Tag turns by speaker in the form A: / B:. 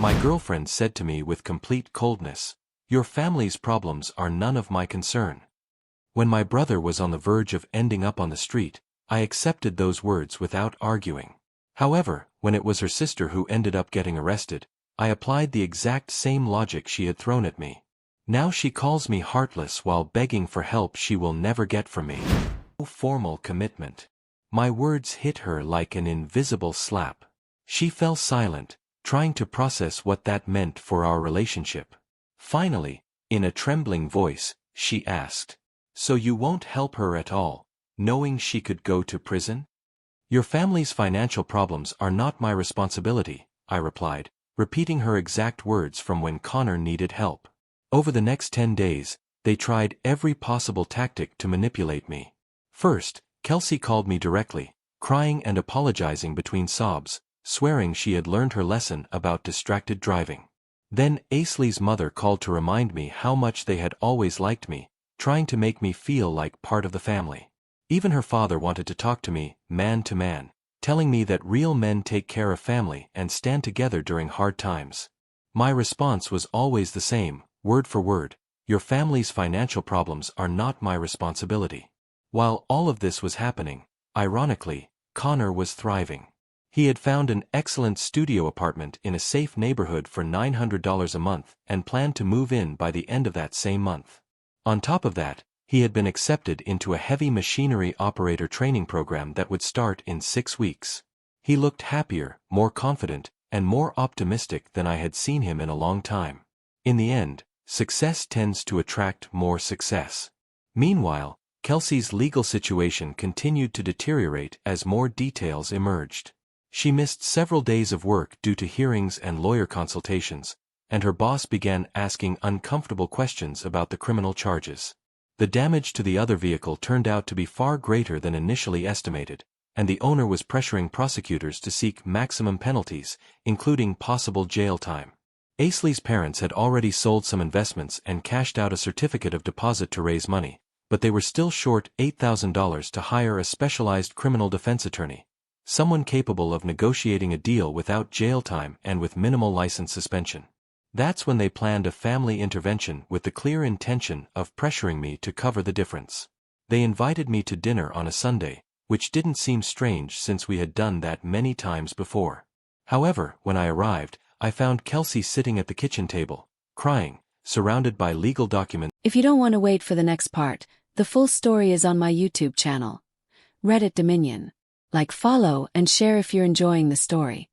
A: My girlfriend said to me with complete coldness, "Your family's problems are none of my concern." When my brother was on the verge of ending up on the street, I accepted those words without arguing. However, when it was her sister who ended up getting arrested, I applied the exact same logic she had thrown at me. Now she calls me heartless while begging for help she will never get from me. No formal commitment. My words hit her like an invisible slap. She fell silent, trying to process what that meant for our relationship. Finally, in a trembling voice, she asked, "So you won't help her at all, knowing she could go to prison?" "Your family's financial problems are not my responsibility," I replied, repeating her exact words from when Connor needed help. Over the next 10 days, they tried every possible tactic to manipulate me. First, Kelsey called me directly, crying and apologizing between sobs, swearing she had learned her lesson about distracted driving. Then Aisley's mother called to remind me how much they had always liked me, trying to make me feel like part of the family. Even her father wanted to talk to me, man to man, telling me that real men take care of family and stand together during hard times. My response was always the same, word for word: "Your family's financial problems are not my responsibility." While all of this was happening, ironically, Connor was thriving. He had found an excellent studio apartment in a safe neighborhood for $900 a month and planned to move in by the end of that same month. On top of that, he had been accepted into a heavy machinery operator training program that would start in 6 weeks. He looked happier, more confident, and more optimistic than I had seen him in a long time. In the end, success tends to attract more success. Meanwhile, Kelsey's legal situation continued to deteriorate as more details emerged. She missed several days of work due to hearings and lawyer consultations, and her boss began asking uncomfortable questions about the criminal charges. The damage to the other vehicle turned out to be far greater than initially estimated, and the owner was pressuring prosecutors to seek maximum penalties, including possible jail time. Aisley's parents had already sold some investments and cashed out a certificate of deposit to raise money, but they were still short $8,000 to hire a specialized criminal defense attorney, someone capable of negotiating a deal without jail time and with minimal license suspension. That's when they planned a family intervention with the clear intention of pressuring me to cover the difference. They invited me to dinner on a Sunday, which didn't seem strange since we had done that many times before. However, when I arrived, I found Kelsey sitting at the kitchen table, crying, surrounded by legal documents.
B: If you don't want to wait for the next part, the full story is on my YouTube channel, Reddit Dominion. Like, follow, and share if you're enjoying the story.